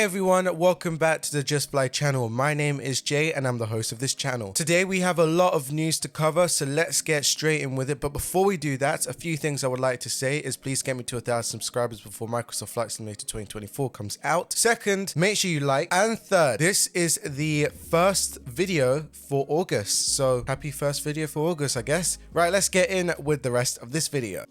everyone, welcome back to the Justfly channel. My name is Jay and I'm the host of this channel. Today we have a lot of news to cover, so let's get straight in with it. But before we do that, a few things I would like to say is please get me to 1,000 subscribers before Microsoft Flight Simulator 2024 comes out. Second, make sure you like. And third, this is the first video for August. So happy first video for August, I guess. Right, let's get in with the rest of this video.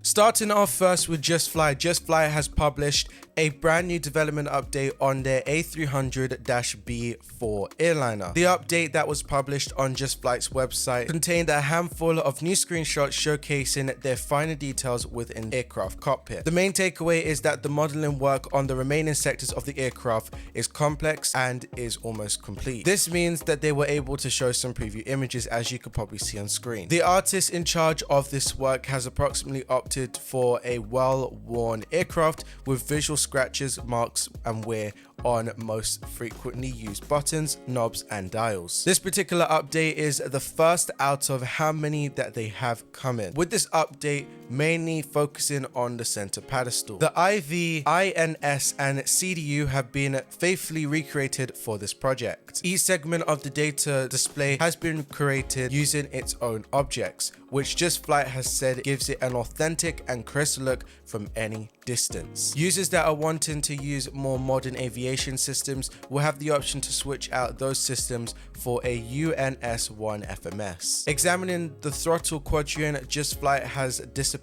Starting off first with Justfly. Justfly has published a brand new development update on their A300-B4 airliner. The update that was published on Justfly's website contained a handful of new screenshots showcasing their finer details within the aircraft cockpit. The main takeaway is that the modeling work on the remaining sectors of the aircraft is complex and is almost complete. This means that they were able to show some preview images, as you could probably see on screen. The artist in charge of this work has approximately opted for a well-worn aircraft with visual scratches, marks and wear on most frequently used buttons, knobs and dials. This particular update is the first out of how many that they have coming, with this update mainly focusing on the center pedestal. The IV, INS and CDU have been faithfully recreated for this project. Each segment of the data display has been created using its own objects, which Justfly has said gives it an authentic and crisp look from any distance. Users that are wanting to use more modern aviation systems will have the option to switch out those systems for a UNS-1 FMS. Examining the throttle quadrant, Justfly has dissipated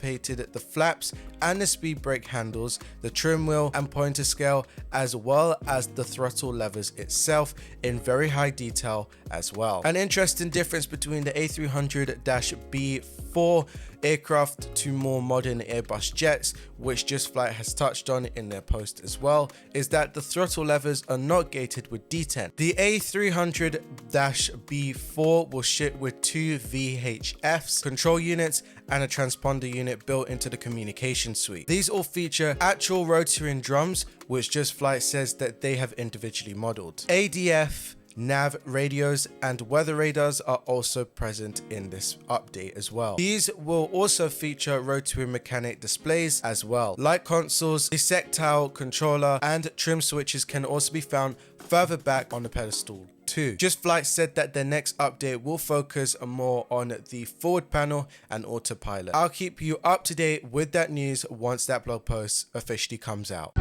the flaps and the speed brake handles, the trim wheel and pointer scale, as well as the throttle levers itself in very high detail as well. An interesting difference between the A300-B4 aircraft to more modern Airbus jets, which Justfly has touched on in their post as well, is that the throttle levers are not gated with D10. The A300-B4 will ship with two VHFs, control units and a transponder unit built into the communication suite. These all feature actual rotating drums, which Justfly says that they have individually modeled. ADF, nav radios and weather radars are also present in this update as well. These will also feature rotary mechanic displays as well. Light consoles, the sectile controller and trim switches can also be found further back on the pedestal too. Justfly said that their next update will focus more on the forward panel and autopilot. I'll keep you up to date with that news once that blog post officially comes out.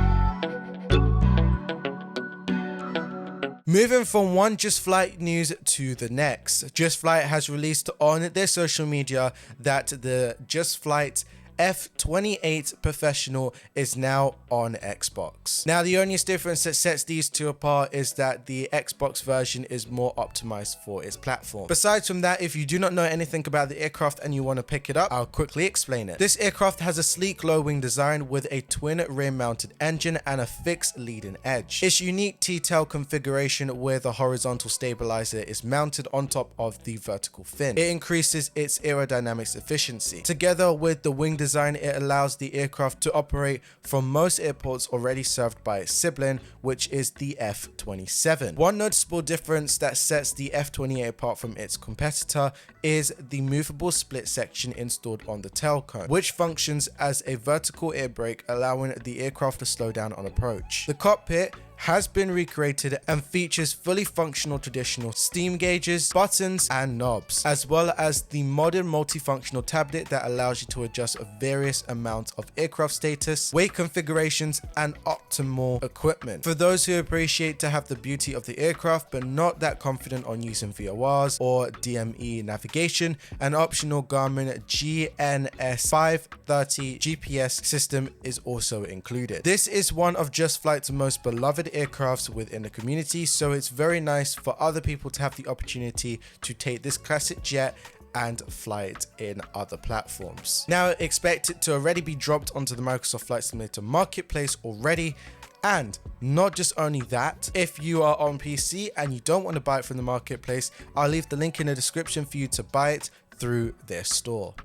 Moving from one Justfly news to the next, Justfly has released on their social media that the Justfly F28 Professional is now on Xbox. Now, the only difference that sets these two apart is that the Xbox version is more optimized for its platform. Besides from that, if you do not know anything about the aircraft and you want to pick it up, I'll quickly explain it. This aircraft has a sleek low wing design with a twin rear mounted engine and a fixed leading edge. Its unique T-tail configuration where the horizontal stabilizer is mounted on top of the vertical fin. It increases its aerodynamics efficiency. Together with the wing design, it allows the aircraft to operate from most airports already served by its sibling, which is the F27. One noticeable difference that sets the F28 apart from its competitor is the movable split section installed on the tail cone, which functions as a vertical air brake, allowing the aircraft to slow down on approach. The cockpit has been recreated and features fully functional traditional steam gauges, buttons and knobs, as well as the modern multifunctional tablet that allows you to adjust various amounts of aircraft status, weight configurations and optimal equipment. For those who appreciate to have the beauty of the aircraft but not that confident on using VORs or DME navigation, an optional Garmin GNS530 GPS system is also included. This is one of Justfly's most beloved aircrafts within the community, so it's very nice for other people to have the opportunity to take this classic jet and fly it in other platforms. Now, expect it to already be dropped onto the Microsoft Flight Simulator marketplace already. And not just only that, if you are on PC and you don't want to buy it from the marketplace, I'll leave the link in the description for you to buy it through their store.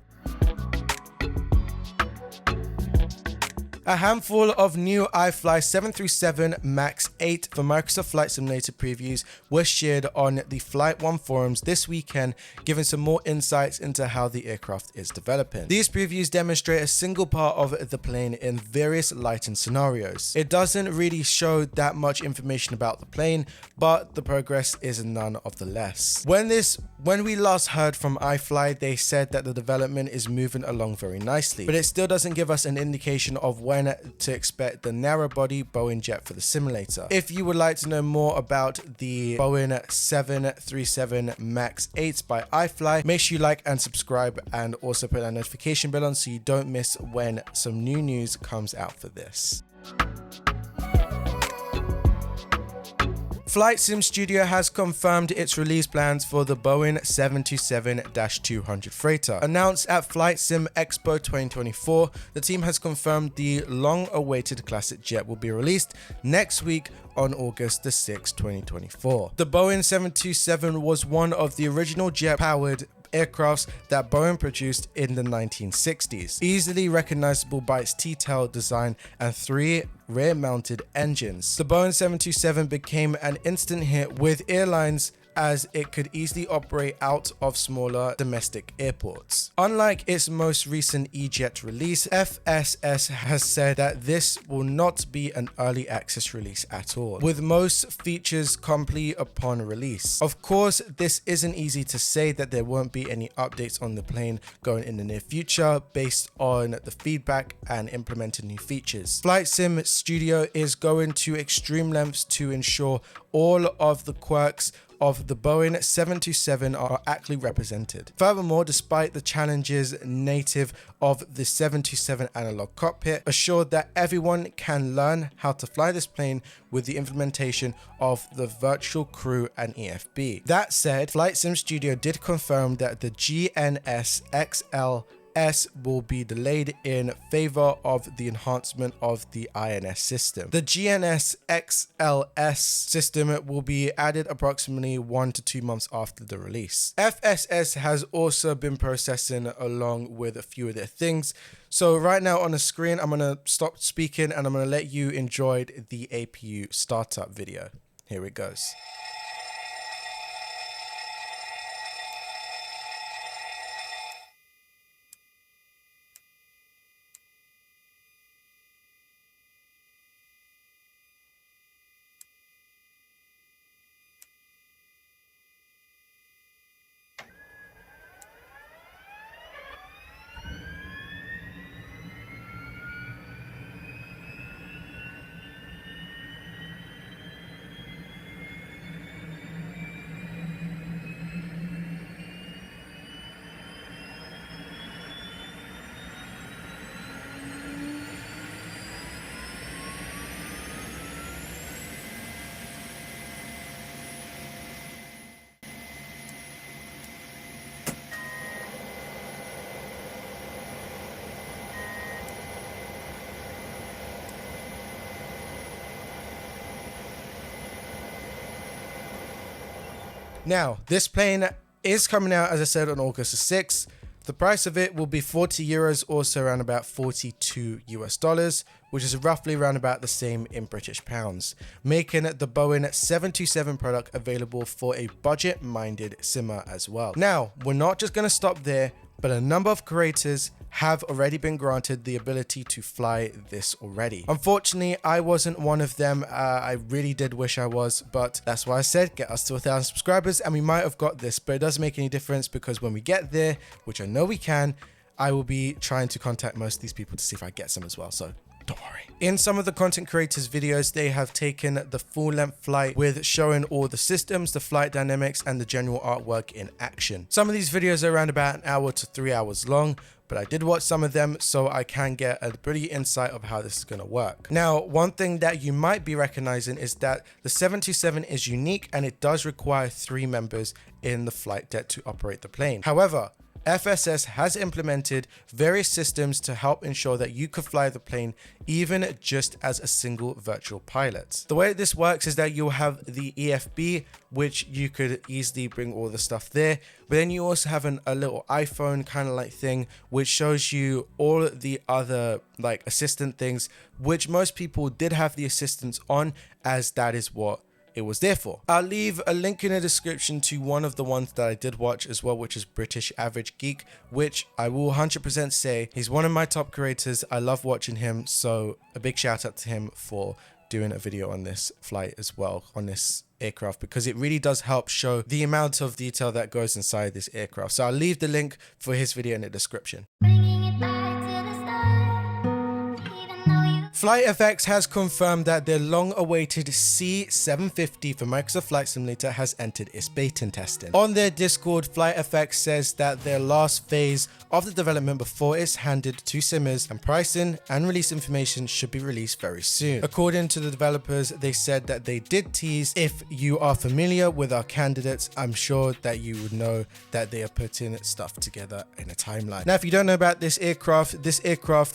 A handful of new iFly 737 MAX 8 for Microsoft Flight Simulator previews were shared on the Flight 1 forums this weekend, giving some more insights into how the aircraft is developing. These previews demonstrate a single part of the plane in various lighting scenarios. It doesn't really show that much information about the plane, but the progress is none of the less. When we last heard from iFly, they said that the development is moving along very nicely, but it still doesn't give us an indication of when to expect the narrow body Boeing jet for the simulator. If you would like to know more about the Boeing 737 MAX 8 by iFly, make sure you like and subscribe, and also put that notification bell on so you don't miss when some new news comes out for this. FlightSim Studio has confirmed its release plans for the Boeing 727-200 freighter. Announced at FlightSim Expo 2024, the team has confirmed the long-awaited classic jet will be released next week on August the 6th, 2024. The Boeing 727 was one of the original jet-powered aircrafts that Boeing produced in the 1960s, easily recognizable by its T-tail design and 3 rear-mounted engines. The Boeing 727 became an instant hit with airlines as it could easily operate out of smaller domestic airports. Unlike its most recent E-Jet release, FSS has said that this will not be an early access release at all, with most features complete upon release. Of course, this isn't easy to say that there won't be any updates on the plane going in the near future based on the feedback and implementing new features. FlightSim Studio is going to extreme lengths to ensure all of the quirks of the Boeing 727 are accurately represented. Furthermore, despite the challenges native of the 727 analog cockpit, assured that everyone can learn how to fly this plane with the implementation of the virtual crew and EFB. That said, FlightSim Studio did confirm that the GNSXL will be delayed in favor of the enhancement of the INS system. The GNSXLS system will be added approximately 1 to 2 months after the release. FSS has also been processing along with a few of their things. So right now on the screen, I'm going to stop speaking and I'm going to let you enjoy the APU startup video. Here it goes. Now, this plane is coming out, as I said, on August the 6th. The price of it will be 40 euros, also around about 42 US dollars, which is roughly around about the same in British pounds, making the Boeing 727 product available for a budget-minded simmer as well. Now, we're not just going to stop there, but a number of creators have already been granted the ability to fly this already. Unfortunately, I wasn't one of them. I really did wish I was, but that's why I said get us to 1,000 subscribers and we might have got this, but it doesn't make any difference because when we get there, which I know we can, I will be trying to contact most of these people to see if I get some as well, so don't worry. In some of the content creators' videos, they have taken the full-length flight with showing all the systems, the flight dynamics, and the general artwork in action. Some of these videos are around about an hour to 3 hours long, but I did watch some of them so I can get a pretty insight of how this is going to work. Now, one thing that you might be recognizing is that the 727 is unique and it does require 3 members in the flight deck to operate the plane. However, FSS has implemented various systems to help ensure that you could fly the plane even just as a single virtual pilot. The way this works is that you'll have the EFB, which you could easily bring all the stuff there, but then you also have a little iPhone kind of like thing which shows you all the other like assistant things, which most people did have the assistants on, as that is what it was there for. I'll leave a link in the description to one of the ones that I did watch as well, which is British Average Geek, which I will 100% say he's one of my top creators. I love watching him, so a big shout out to him for doing a video on this flight as well, on this aircraft, because it really does help show the amount of detail that goes inside this aircraft. So I'll leave the link for his video in the description. FlightFX has confirmed that their long-awaited C750 for Microsoft Flight Simulator has entered its beta testing. On their Discord, FlightFX says that their last phase of the development before it's handed to simmers, and pricing and release information should be released very soon. According to the developers, they said that they did tease, if you are familiar with our candidates, I'm sure that you would know that they are putting stuff together in a timeline. Now, if you don't know about this aircraft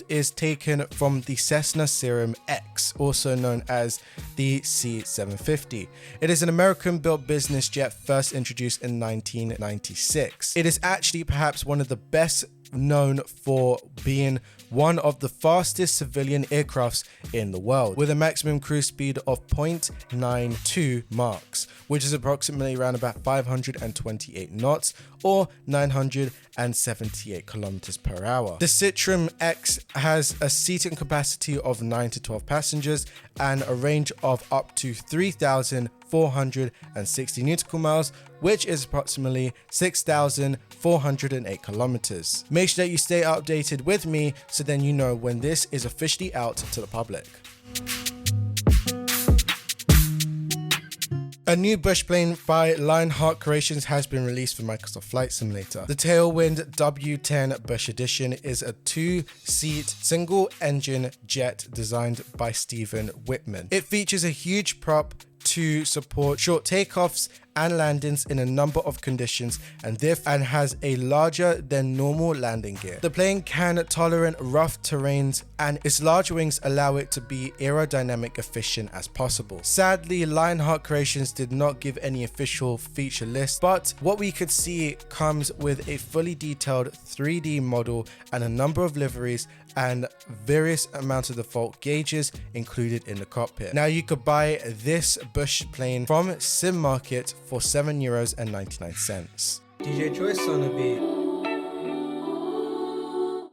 is taken from the Cessna Serum X, also known as the C750. It is an American-built business jet first introduced in 1996. It is actually perhaps one of the best known for being one of the fastest civilian aircrafts in the world, with a maximum cruise speed of 0.92 Machs, which is approximately around about 528 knots or 978 kilometers per hour. The Citroen X has a seating capacity of 9 to 12 passengers and a range of up to 3,460 nautical miles, which is approximately 6,408 kilometers. Make sure that you stay updated with me so then you know when this is officially out to the public. A new bush plane by Lionheart Creations has been released for Microsoft Flight Simulator. The Tailwind W10 Bush Edition is a 2-seat single-engine jet designed by Stephen Wittman. It features a huge prop to support short takeoffs and landings in a number of conditions, and has a larger than normal landing gear. The plane can tolerate rough terrains, and its large wings allow it to be aerodynamic efficient as possible. Sadly, Lionheart Creations did not give any official feature list, but what we could see comes with a fully detailed 3D model and a number of liveries and various amounts of default gauges included in the cockpit. Now, you could buy this bush plane from SimMarket for €7.99. DJ Choice on the beat.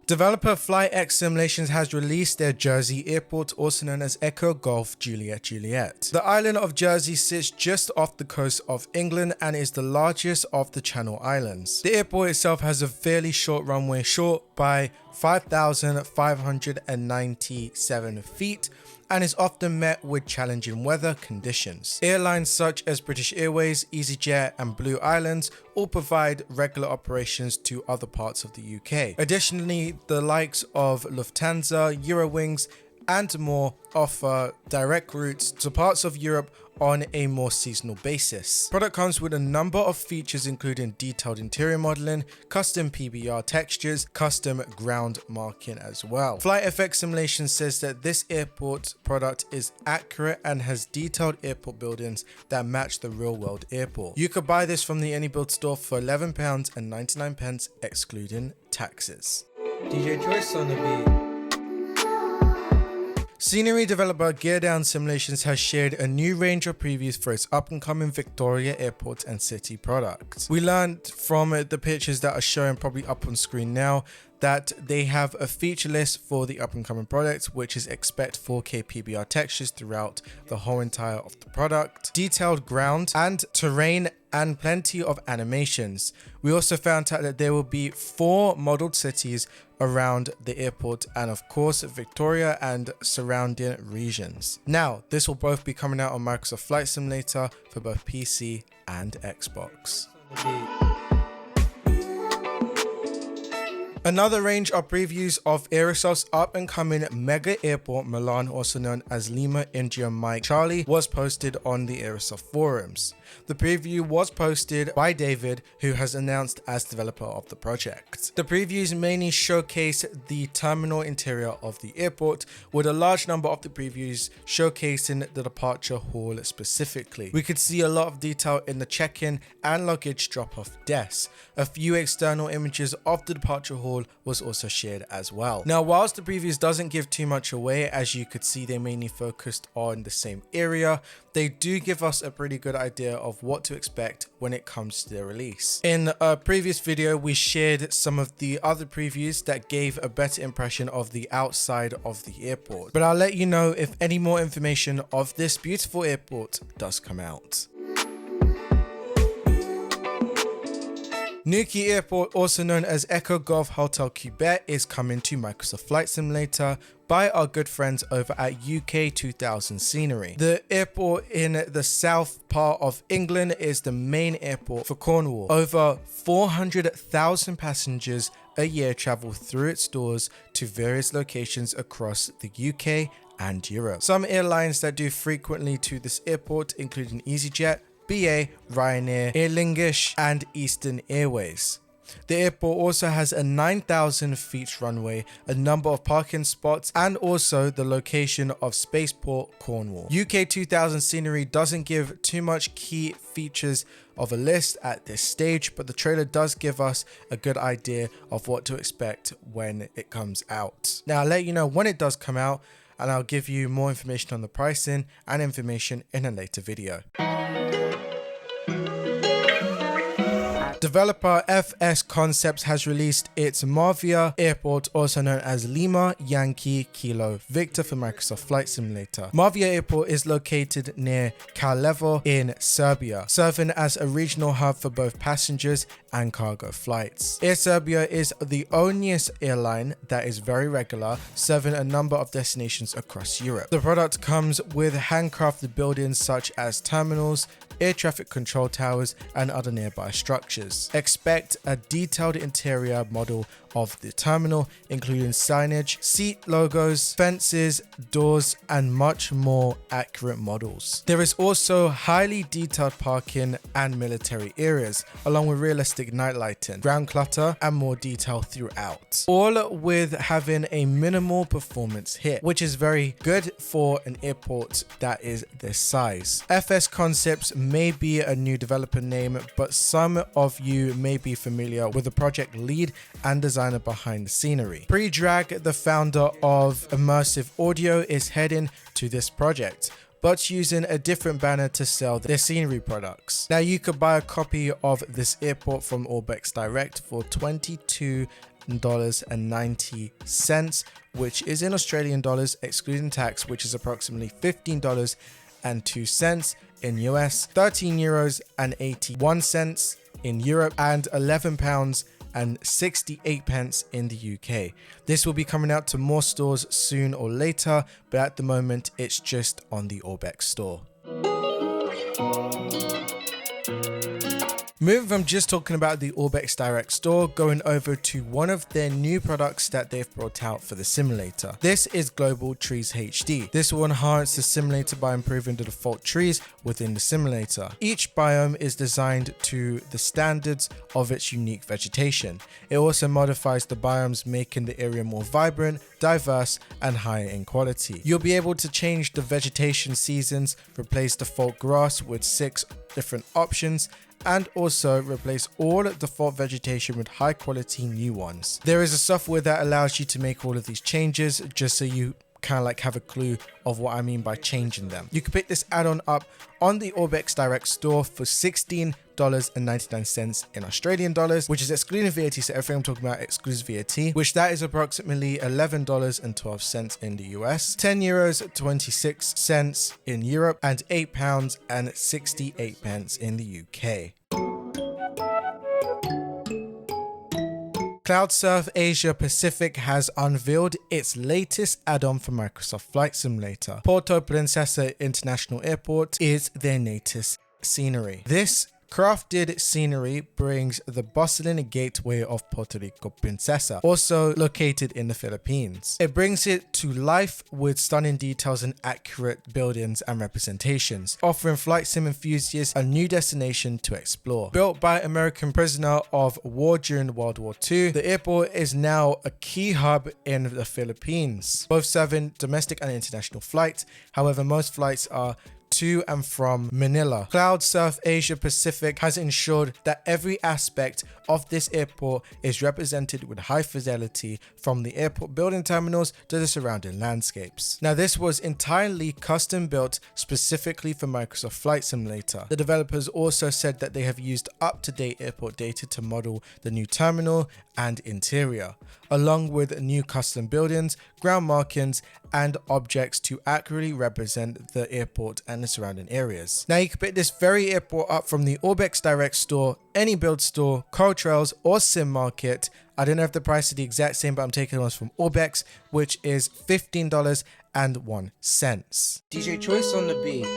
Developer FlightX Simulations has released their Jersey airport, also known as Echo Golf Juliet Juliet. The island of Jersey sits just off the coast of England and is the largest of the Channel Islands. The airport itself has a fairly short runway, short by 5,597 feet, and is often met with challenging weather conditions. Airlines such as British Airways, EasyJet and Blue Islands all provide regular operations to other parts of the UK. Additionally, the likes of Lufthansa, Eurowings and more offer direct routes to parts of Europe on a more seasonal basis. Product comes with a number of features including detailed interior modeling, custom PBR textures, custom ground marking as well. FlightFX Simulation says that this airport product is accurate and has detailed airport buildings that match the real world airport. You could buy this from the AnyBuild store for £11.99 excluding taxes. DJ Choice on the beat. Scenery developer GearDown Simulations has shared a new range of previews for its up-and-coming Victoria Airport and City products. We learned from the pictures that are showing probably up on screen now that they have a feature list for the up-and-coming product, which is expect 4K PBR textures throughout the whole entire of the product, detailed ground and terrain, and plenty of animations. We also found out that there will be 4 modeled cities around the airport and of course Victoria and surrounding regions. Now, this will both be coming out on Microsoft Flight Simulator for both PC and Xbox. Another range of previews of Aerosoft's up-and-coming mega airport Milan, also known as Lima India Mike Charlie, was posted on the Aerosoft forums. The preview was posted by David, who has announced as developer of the project. The previews mainly showcase the terminal interior of the airport, with a large number of the previews showcasing the departure hall specifically. We could see a lot of detail in the check-in and luggage drop-off desks. A few external images of the departure hall was also shared as well. Now, whilst the previews doesn't give too much away, as you could see they mainly focused on the same area, they do give us a pretty good idea of what to expect when it comes to their release. In a previous video, we shared some of the other previews that gave a better impression of the outside of the airport, but I'll let you know if any more information of this beautiful airport does come out. Newquay Airport, also known as Echo Golf Hotel Quebec, is coming to Microsoft Flight Simulator by our good friends over at UK 2000 Scenery. The airport in the south part of England is the main airport for Cornwall. Over 400,000 passengers a year travel through its doors to various locations across the UK and Europe. Some airlines that do frequently to this airport include EasyJet, BA, Ryanair, Aer Lingus, and Eastern Airways. The airport also has a 9,000 feet runway, a number of parking spots, and also the location of Spaceport Cornwall. UK 2000 Scenery doesn't give too much key features of a list at this stage, but the trailer does give us a good idea of what to expect when it comes out. Now, I'll let you know when it does come out, and I'll give you more information on the pricing and information in a later video. Developer FSConcepts has released its Morava airport, also known as Lima Yankee Kilo Victor for Microsoft Flight Simulator. Morava airport is located near Kraljevo in Serbia, serving as a regional hub for both passengers and cargo flights. Air Serbia is the onlyest airline that is very regular, serving a number of destinations across Europe. The product comes with handcrafted buildings such as terminals, air traffic control towers, and other nearby structures. Expect a detailed interior model of the terminal, including signage, seat logos, fences, doors, and much more accurate models. There is also highly detailed parking and military areas, along with realistic night lighting, ground clutter, and more detail throughout, all with having a minimal performance hit, which is very good for an airport that is this size. FSConcepts may be a new developer name, but some of you may be familiar with the project lead and designer behind the scenery. Pre-Drag, the founder of Immersive Audio, is heading to this project, but using a different banner to sell their scenery products. Now, you could buy a copy of this airport from Orbx Direct for $22.90, which is in Australian dollars, excluding tax, which is approximately $15.02 in US, €13.81 in Europe, and £11.68 in the UK. This will be coming out to more stores soon or later, but at the moment it's just on the Orbx store. Moving from just talking about the Orbx Direct store, going over to one of their new products that they've brought out for the simulator. This is Global Trees HD. This will enhance the simulator by improving the default trees within the simulator. Each biome is designed to the standards of its unique vegetation. It also modifies the biomes, making the area more vibrant, diverse, and higher in quality. You'll be able to change the vegetation seasons, replace default grass with 6 different options, and also replace all default vegetation with high quality new ones. There is a software that allows you to make all of these changes, just so you kind of like have a clue of what I mean by changing them. You can pick this add-on up on the Orbx Direct store for $16.99 in Australian dollars, which is excluding VAT, so everything I'm talking about excludes VAT, which that is approximately $11.12 in the US, €10.26 in Europe, and £8.68 in the UK. CloudSurf Asia Pacific has unveiled its latest add-on for Microsoft Flight Simulator. Puerto Princesa International Airport is their latest scenery. This Crafted scenery brings the bustling gateway of Puerto Rico, Princesa, also located in the Philippines. It brings it to life with stunning details and accurate buildings and representations, offering flight sim enthusiasts a new destination to explore. Built by American prisoner of war during World War II, the airport is now a key hub in the Philippines, both serving domestic and international flights. However, most flights are to and from Manila. CloudSurf Asia Pacific has ensured that every aspect of this airport is represented with high fidelity, from the airport building terminals to the surrounding landscapes. Now, this was entirely custom built specifically for Microsoft Flight Simulator. The developers also said that they have used up-to-date airport data to model the new terminal and interior, along with new custom buildings, ground markings, and objects to accurately represent the airport and the surrounding areas. Now, you can pick this very airport up from the Orbx direct store, any build store, Trails, or Sim Market. I don't know if the price is the exact same, but I'm taking ones from Orbx, which is $15.01. DJ Choice on the beat.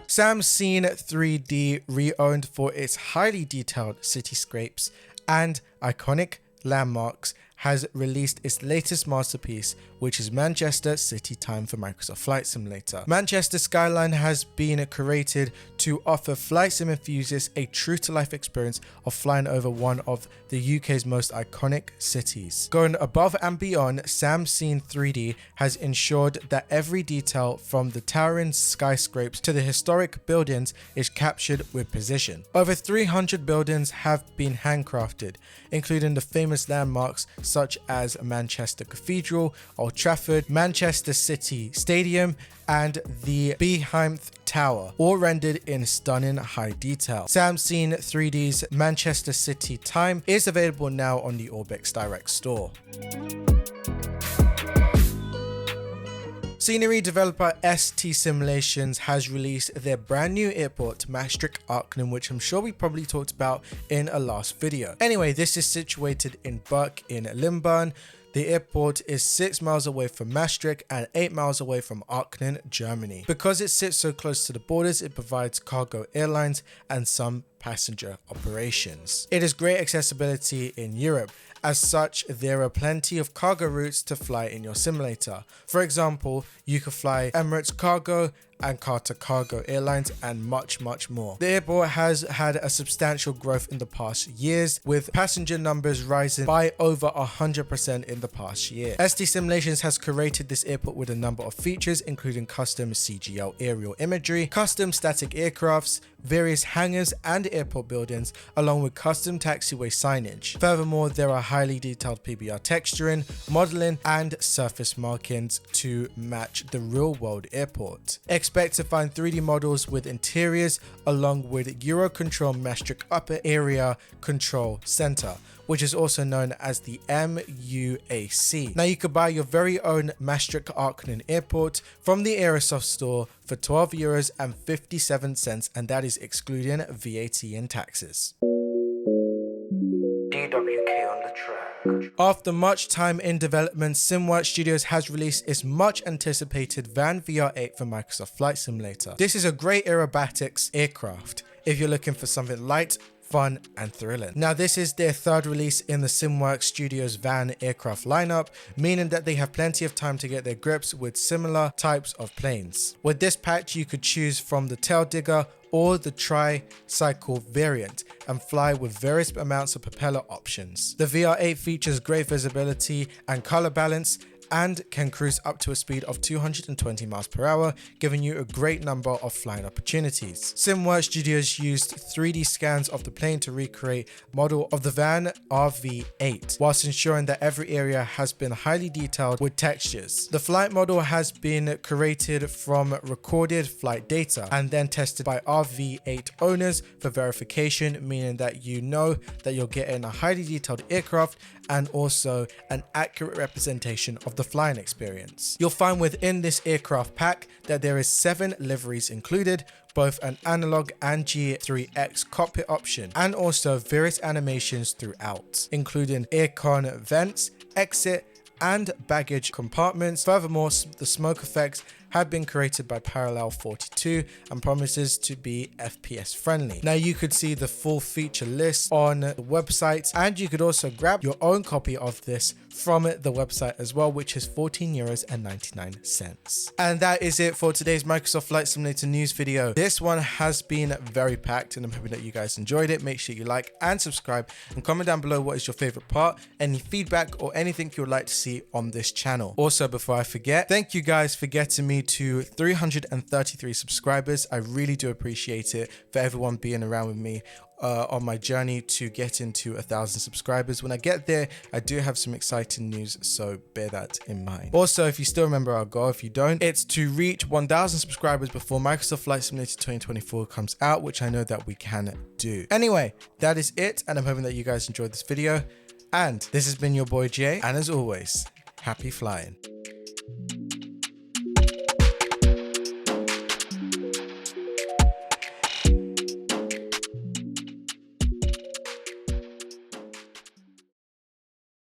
Sam Scene 3D, re-owned for its highly detailed cityscapes and iconic landmarks, has released its latest masterpiece, which is Manchester City Time for Microsoft Flight Simulator. Manchester Skyline has been created to offer flight sim enthusiasts a true-to-life experience of flying over one of the UK's most iconic cities. Going above and beyond, Sam Scene 3D has ensured that every detail from the towering skyscrapers to the historic buildings is captured with precision. Over 300 buildings have been handcrafted, including the famous landmarks such as Manchester Cathedral, Old Trafford, Manchester City Stadium, and the Behemoth Tower, all rendered in stunning high detail. Sam Scene 3D's Manchester City Time is available now on the Orbx direct store. Scenery developer ST Simulations has released their brand new airport, Maastricht-Aachen, which I'm sure we probably talked about in a last video. Anyway, this is situated in Burg in Limburn. The airport is 6 miles away from Maastricht and 8 miles away from Aachen, Germany. Because it sits so close to the borders, it provides cargo airlines and some passenger operations. It has great accessibility in Europe. As such, there are plenty of cargo routes to fly in your simulator. For example, you could fly Emirates Cargo and Qatar Cargo Airlines, and much more. The airport has had a substantial growth in the past years, with passenger numbers rising by over 100% in the past year. ST Simulations has curated this airport with a number of features, including custom CGL aerial imagery, custom static aircrafts, various hangars and airport buildings, along with custom taxiway signage. Furthermore, there are highly detailed PBR texturing, modeling, and surface markings to match the real-world airport. Expect to find 3D models with interiors, along with Eurocontrol Maastricht Upper Area Control Center, which is also known as the MUAC. Now, you could buy your very own Maastricht-Aachen airport from the Aerosoft store for €12.57, and that is excluding VAT and taxes. DWK on the track. After much time in development, SimWorks Studios has released its much anticipated VAN VR8 for Microsoft Flight Simulator. This is a great aerobatics aircraft if you're looking for something light, fun, and thrilling. Now, this is their third release in the SimWorks Studios van aircraft lineup, meaning that they have plenty of time to get their grips with similar types of planes. With this patch, you could choose from the tail digger or the tricycle variant and fly with various amounts of propeller options. The VR8 features great visibility and color balance and can cruise up to a speed of 220 miles per hour, giving you a great number of flying opportunities. SimWorks Studios used 3D scans of the plane to recreate model of the van RV8, whilst ensuring that every area has been highly detailed with textures. The flight model has been created from recorded flight data and then tested by RV8 owners for verification, meaning that you know that you're getting a highly detailed aircraft and also an accurate representation of the flying experience. You'll find within this aircraft pack that there is 7 liveries included, both an analog and G3X cockpit option, and also various animations throughout, including aircon vents, exit, and baggage compartments. Furthermore, the smoke effects have been created by Parallel 42 and promises to be FPS friendly. Now you could see the full feature list on the website, and you could also grab your own copy of this from the website as well, which is €14.99. And that is it for today's Microsoft Flight Simulator news video. This one has been very packed and I'm hoping that you guys enjoyed it. Make sure you like and subscribe and comment down below what is your favorite part, any feedback or anything you would like to see on this channel. Also, before I forget, thank you guys for getting me to 333 subscribers. I really do appreciate it, for everyone being around with me on my journey to get into 1,000 subscribers. When I get there, I do have some exciting news, so bear that in mind. Also, if you still remember our goal, if you don't, it's to reach 1,000 subscribers before Microsoft Flight Simulator 2024 comes out, which I know that we can do. Anyway, that is it, and I'm hoping that you guys enjoyed this video. And this has been your boy Jay, and as always, happy flying.